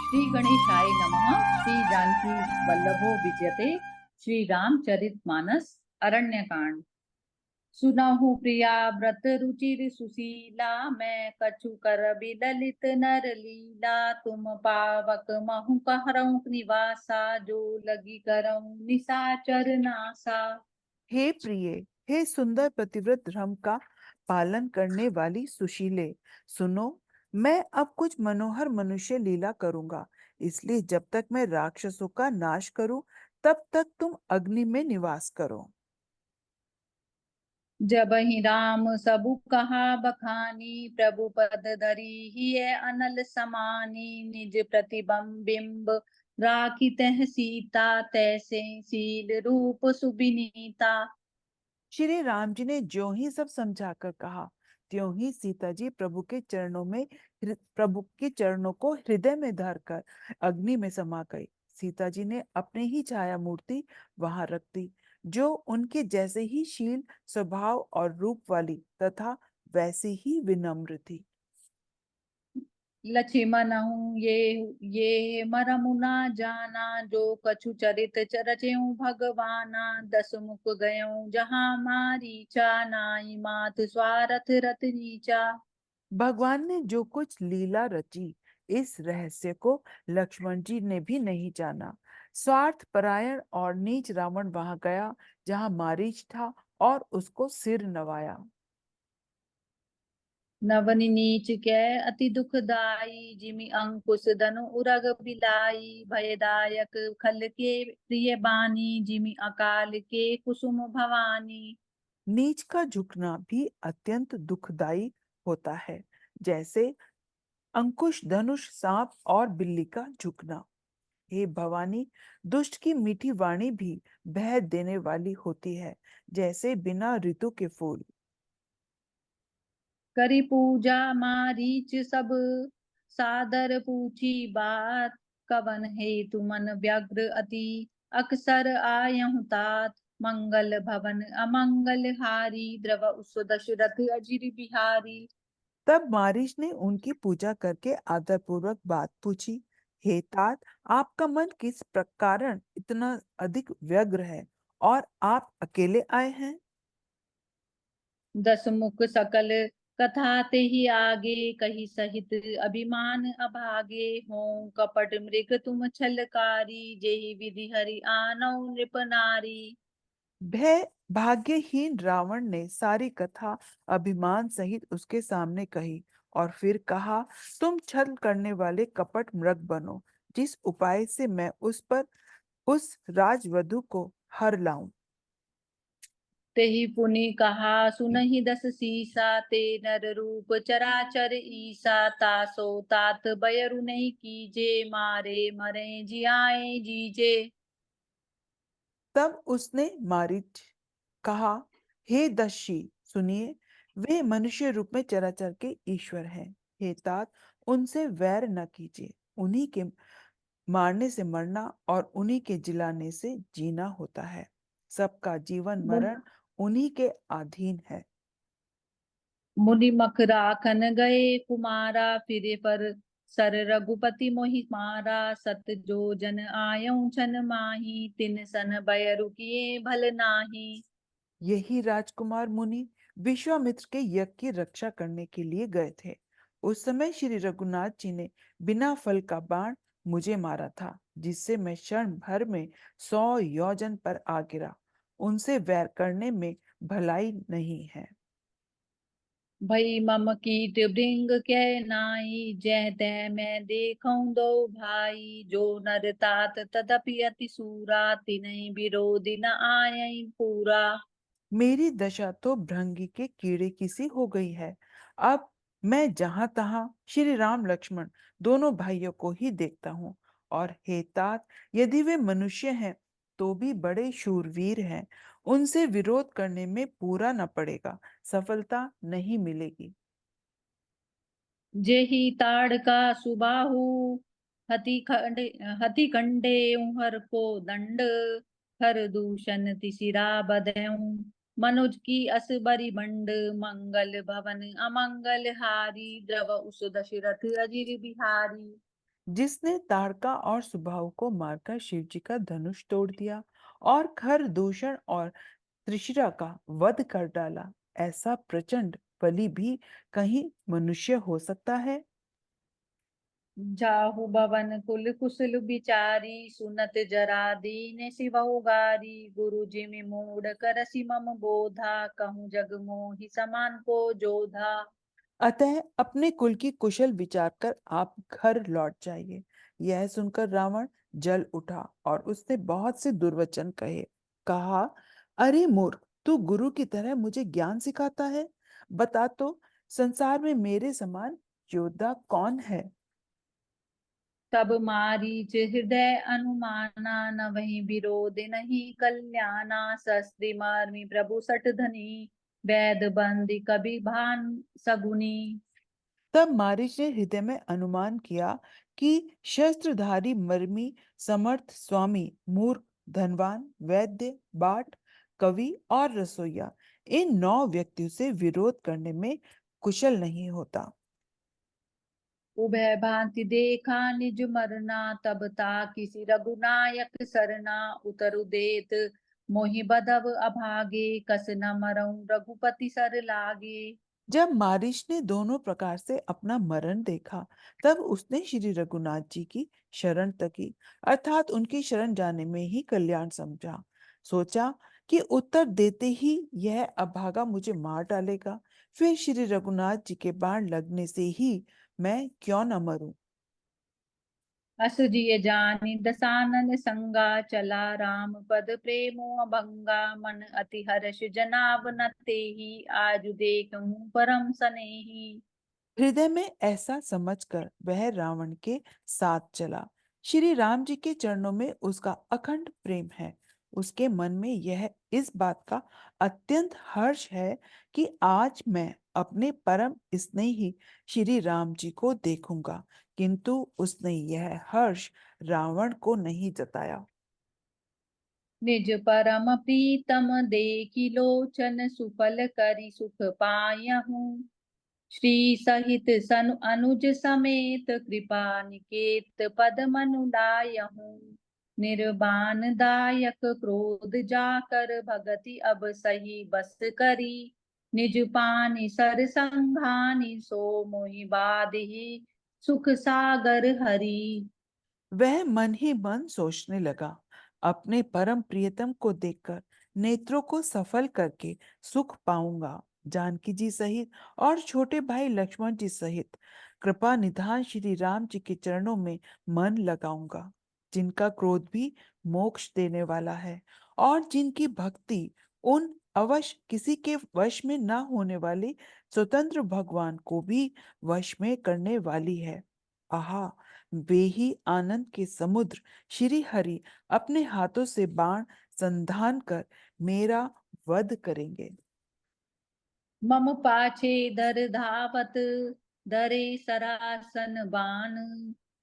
श्री गणेशाय नमः। श्री जानकी वल्लभो विजयते। श्री रामचरितमानस अरण्यकांड। सुनहु प्रिया व्रत रुचिर सुशीला, मैं कछु कर ललित नर लीला। तुम पावक महु कहरऊ निवासा, जो लगी करऊं निशाचर नासा। हे प्रिय, हे सुंदर पतिव्रत धर्म का पालन करने वाली सुशीले, सुनो। मैं अब कुछ मनोहर मनुष्य लीला करूंगा। इसलिए जब तक मैं राक्षसों का नाश करूं, तब तक तुम अग्नि में निवास करो। जब ही राम सबु कहा बखानी, प्रभु पद धरी ही है अनल समानी। निज प्रतिबिंब राखी तह सीता, तैसे शील रूप सुबिनीता। श्री राम जी ने ज्यों ही सब समझाकर कहा, त्यों ही सीता जी प्रभु के चरणों को हृदय में धरकर अग्नि में समा गई। सीता जी ने अपने ही छाया मूर्ति वहां रख दी, जो उनके जैसे ही शील, स्वभाव और रूप वाली तथा वैसी ही विनम्र थी। लक्ष्मण हूँ ये मरमु ना जाना, जो कछु चरित रचेऊ भगवाना। दस मुख गयऊ जहाँ मारीचा, नाई मात स्वारथ रत नीचा। भगवान ने जो कुछ लीला रची, इस रहस्य को लक्ष्मण जी ने भी नहीं जाना। स्वार्थ परायण और नीच रावण वहां गया जहां मारीच था और उसको सिर नवाया। नवनि नीच कै अति दुखदाई, जिमि अंकुश धनु उरग बिलाई। भयदायक खल के प्रिय बानी, जिमि अकाल के कुसुम भवानी। नीच का झुकना भी अत्यंत दुखदाई होता है, जैसे अंकुश, धनुष, सांप और बिल्ली का झुकना। हे भवानी, दुष्ट की मीठी वाणी भी भय देने वाली होती है, जैसे बिना ऋतु के फूल। करी पूजा मारीच सब, सादर पूछी बात। कवन है तुमन व्यग्र अति, अक्सर आयहु तात। मंगल भवन अमंगल हारी, द्रव उस दशरथ अजिर बिहारी। तब मारीच ने उनकी पूजा करके आदर पूर्वक बात पूछी। हे तात, आपका मन किस कारण इतना अधिक व्यग्र है और आप अकेले आए हैं? दस मुख सकल कथा ते ही आगे, कही सहित अभिमान अभागे। हो कपट मृग तुम छलकारी, जेहि विधि हरि आनौ नृप नारी। भय भाग्यहीन रावण ने सारी कथा अभिमान सहित उसके सामने कही और फिर कहा, तुम छल करने वाले कपट मृग बनो, जिस उपाय से मैं उस राजवधु को हर लाऊं। तेहि पुनि कहा सुनहि दस सीसा, ते नर रूप चराचर ईसा। तासो तात बयरु नहीं कीजे, मारे मरे जियाए जीजे। तब उसने मारीच कहा, हे दस्यु, सुनिए। वे मनुष्य रूप में चराचर के ईश्वर हैं। हे तात, उनसे वैर न कीजिए। उन्हीं के मारने से मरना और उन्हीं के जिलाने से जीना होता है। सबका जीवन मुन मरण उन्हीं के अधीन है। मुनि मख राखन गए कुमारा, फिरे पर सर रघुपति मोहि मारा। सत जो जन आयऊ छन माही, तिन सन बयरु किए भल नाही। यही राजकुमार मुनि विश्वामित्र के यज्ञ की रक्षा करने के लिए गए थे। उस समय श्री रघुनाथ जी ने बिना फल का बाण मुझे मारा था, जिससे मैं क्षण भर में 100 योजन पर आ गिरा। उनसे वैर करने में भलाई नहीं है। भई मम कीट भृंग कै नाई, जह तह मैं देखऊं दो भाई। जो नर तात तदपि अति सूरा, तिनहि विरोधि न आयई पूरा। मेरी दशा तो भृंगी के कीड़े की सी हो गई है। अब मैं जहां तहां श्री राम लक्ष्मण दोनों भाइयों को ही देखता हूँ। और हे तात, यदि वे मनुष्य हैं तो भी बड़े शूरवीर हैं। उनसे विरोध करने में पूरा न पड़ेगा, सफलता नहीं मिलेगी। जेहि ताड़का सुबाहु, हति कंडे हर को दंड। हर दूषण तिसिरा बधऊं, मनुज की अस बरी बंड। मंगल भवन अमंगल हारी, द्रव उस दशरथ अजिर बिहारी। जिसने ताड़का और सुबाहु को मारकर शिवजी का धनुष तोड़ दिया और खर दूषण और त्रिशिरा का वध कर डाला। ऐसा प्रचंड बलि भी कहीं मनुष्य हो सकता है? जाहु भवन कुल कुशल बिचारी, सुनत जरा दीन शिवहु गारी। गुरु जिमि मूढ़ करसि मम बोधा, कहूँ जग मोहि समान को जोधा। अतः अपने कुल की कुशल विचार कर आप घर लौट जाइए। यह सुनकर रावण जल उठा और उसने बहुत से दुर्वचन कहे। कहा, अरे मूर्ख, तू गुरु की तरह मुझे ज्ञान सिखाता है। बता तो, संसार में मेरे समान योद्धा कौन है? तब मारीच हृदय अनुमाना, न वही विरोध नहीं कल्याणा। शस्त्री मार्मी प्रभु सठ धनी, वेद बंदी कबि भान सगुनी। तब मारीच ने हृदय में अनुमान किया कि शस्त्रधारी मर्मी समर्थ स्वामी मूर्ख धनवान वैद्य बाट कवि और रसोइया इन 9 व्यक्तियों से विरोध करने में कुशल नहीं होता। उभय भांति देखा निज मरना, तब ता किसी रघुनायक सरना। उतरु देत मोहि बधव अभागे, कस न मरऊं रघुपति सर लागे। जब मारिच ने दोनों प्रकार से अपना मरण देखा, तब उसने श्री रघुनाथ जी की शरण तकी, अर्थात उनकी शरण जाने में ही कल्याण समझा। सोचा कि उत्तर देते ही यह अभागा मुझे मार डालेगा, फिर श्री रघुनाथ जी के बाण लगने से ही मैं क्यों न मरूं। अस जिय जानी दसानन संगा, चला राम पद प्रेमो अभंगा। मन अति हर्ष जनाब न तेहि, आजु देखूं परम सनेही। हृदय में ऐसा समझकर वह रावण के साथ चला। श्री राम जी के चरणों में उसका अखंड प्रेम है। उसके मन में यह इस बात का अत्यंत हर्ष है कि आज मैं अपने परम स्नेही श्री राम जी को देखूंगा, किंतु उसने यह हर्ष रावण को नहीं जताया। निज परम प्रीतम देखि लोचन, सुफल करि सुख पायहूँ। श्री सहित सन अनुज समेत, कृपा निकेत पद मनु लायहूँ। निर्बान दायक क्रोध जाकर, भगति अब सही बस करी। निज पानि सर संघानि, सो मोहि बाधिहि सुख सागर हरि। वह मन ही मन सोचने लगा, अपने परम प्रियतम को देखकर नेत्रों को सफल करके सुख पाऊंगा। जानकी जी सहित और छोटे भाई लक्ष्मण जी सहित कृपा निधान श्री राम जी के चरणों में मन लगाऊंगा, जिनका क्रोध भी मोक्ष देने वाला है और जिनकी भक्ति उन अवश्य किसी के वश में न होने वाले स्वतंत्र भगवान को भी वश में करने वाली है। आहा, वे ही आनंद के समुद्र श्री हरि अपने हाथों से बाण संधान कर मेरा वध करेंगे। मम पाछे धर धावत, धरे सरासन बाण।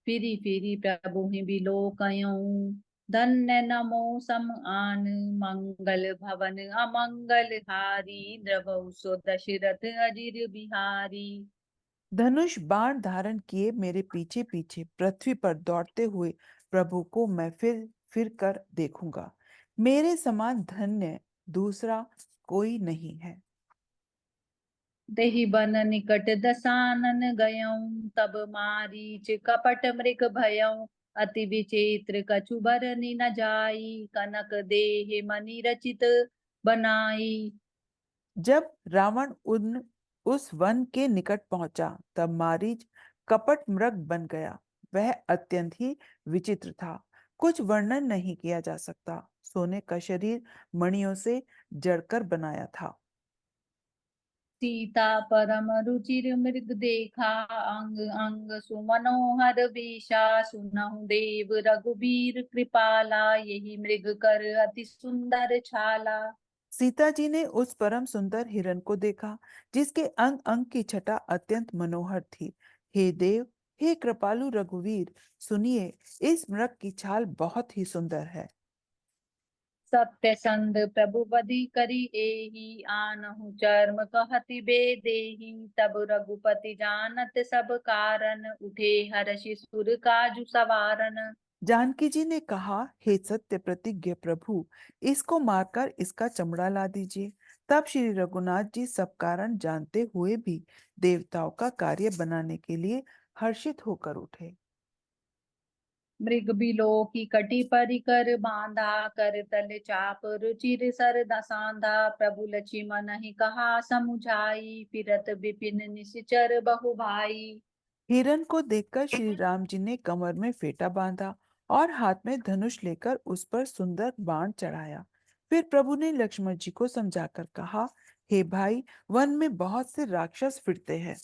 फिरी फिरी प्रभु बिलो कयूं, धन्य नमो सम आन। मंगल भवन अमंगल हारी, द्रवहु सो दशरथ अजिर बिहारी। धनुष बाण धारण किए मेरे पीछे पीछे पृथ्वी पर दौड़ते हुए प्रभु को मैं फिर कर देखूंगा। मेरे समान धन्य दूसरा कोई नहीं है। देहि बन निकट दसानन गयऊं, तब मारीच कपट मृग भयऊं। अति विचित्र कछु बरनि न जाई, कनक देह मनि रचित बनाई। जब रावण उन उस वन के निकट पहुंचा, तब मारीच कपट मृग बन गया। वह अत्यंत ही विचित्र था, कुछ वर्णन नहीं किया जा सकता। सोने का शरीर मणियों से जड़कर बनाया था। सीता परम रुचिर मृग देखा, अंग अंग सुमनोहर वेशा। सुनहु देव रघुबीर कृपाला, यही मृग कर अति सुंदर छाला। सीता जी ने उस परम सुंदर हिरण को देखा, जिसके अंग अंग की छटा अत्यंत मनोहर थी। हे देव, हे कृपालु रघुवीर, सुनिए, इस मृग की छाल बहुत ही सुंदर है। सत्य संध प्रभु बधि करी एही आनहु चर्म कहति बेदेही। तब रघुपति जानत सब कारण उठे हर्षि सुर काजु सवारन। जानकी जी ने कहा, हे सत्य प्रतिज्ञ प्रभु, इसको मारकर इसका चमड़ा ला दीजिए। तब श्री रघुनाथ जी सब कारण जानते हुए भी देवताओं का कार्य बनाने के लिए हर्षित होकर उठे। मृग बिलो की कटी परिकर बांधा कर तल चाप रुचिर सर दसांधा। प्रभु लक्ष्मण ही कहा समुझाई फिरत विपिन निश्चर बहु भाई। हिरन को देखकर श्री राम जी ने कमर में फेटा बांधा और हाथ में धनुष लेकर उस पर सुंदर बाण चढ़ाया। फिर प्रभु ने लक्ष्मण जी को समझाकर कहा, हे भाई, वन में बहुत से राक्षस फिरते हैं।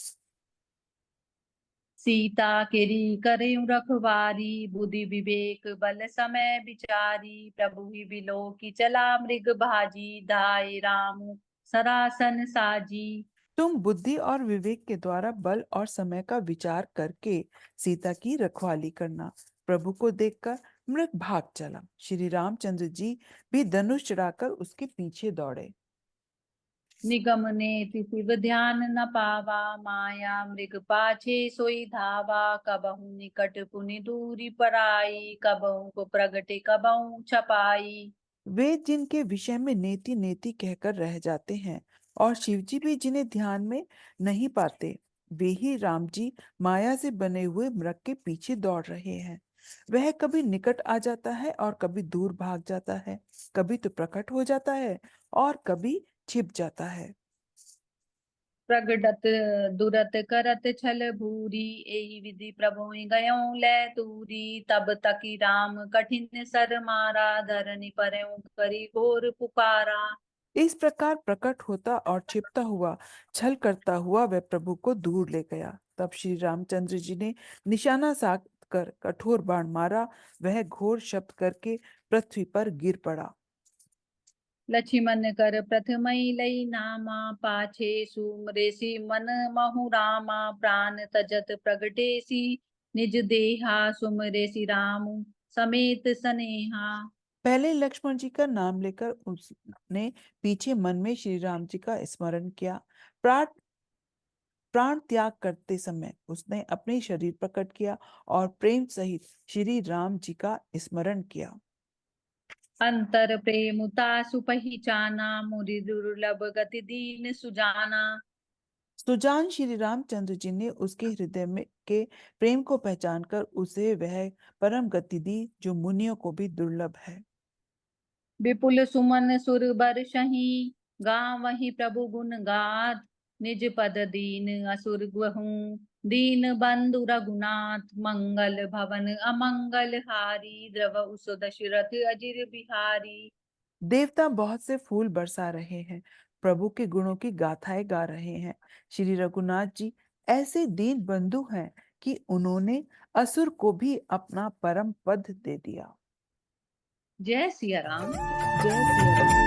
सीता केरी करें रखवारी बुद्धि विवेक बल समय विचारी। प्रभु ही बिलो की चला मृग भाजी धाय राम सरासन साजी। तुम बुद्धि और विवेक के द्वारा बल और समय का विचार करके सीता की रखवाली करना। प्रभु को देखकर मृग भाग चला। श्री रामचंद्र जी भी धनुष चढ़ाकर उसके पीछे दौड़े। निगम ने शिव ध्यान न पावा माया मृग पाछे सोई धावा। कबहु निकट पुनि दूरी पराई कबहु को प्रगटे कबहु छपाई। वे जिनके विषय में नेति नेति कहकर रह जाते हैं और शिवजी भी जिन्हें ध्यान में नहीं पाते, वे ही राम जी माया से बने हुए मृग के पीछे दौड़ रहे हैं। वह कभी निकट आ जाता है और कभी दूर भाग जाता है, कभी तो प्रकट हो जाता है और कभी छिप जाता है। प्रगटत दुरत करत छल भूरी एहि विधि प्रभु गयो लै तूरी। तब तकी राम कठिन सर मारा धरनी परऊ करी घोर पुकारा। इस प्रकार प्रकट होता और छिपता हुआ, छल करता हुआ वह प्रभु को दूर ले गया। तब श्री रामचंद्र जी ने निशाना साध कर कठोर बाण मारा। वह घोर शब्द करके पृथ्वी पर गिर पड़ा। लक्ष्मण कर प्रथमई लई नामा पाछे सुमरेसी मन महु रामा। प्राण तजत प्रगटेसी निज देहा सुमरेसी राम समेत सनेहा। पहले लक्ष्मण जी का नाम लेकर उसने पीछे मन में श्री राम जी का स्मरण किया। प्राण प्राण त्याग करते समय उसने अपने शरीर प्रकट किया और प्रेम सहित श्री राम जी का स्मरण किया। अंतर प्रेमुता सुपहिचाना मुरि दुर्लभ गति दीन सुजाना। सुजान श्री रामचंद्र जी ने उसके हृदय में के प्रेम को पहचानकर उसे वह परम गति दी जो मुनियों को भी दुर्लभ है। विपुल सुमन सुर बरसहि गावहि प्रभु गुण गाथ। निज पद दीन असुर गुहूँ दीन बंधु रघुनाथ। मंगल भवन अमंगल हारी द्रव उस दशरथ अजिर बिहारी। देवता बहुत से फूल बरसा रहे हैं, प्रभु के गुणों की गाथाएं गा रहे हैं। श्री रघुनाथ जी ऐसे दीन बंधु हैं कि उन्होंने असुर को भी अपना परम पद दे दिया। जय सिया राम। जय सिया राम।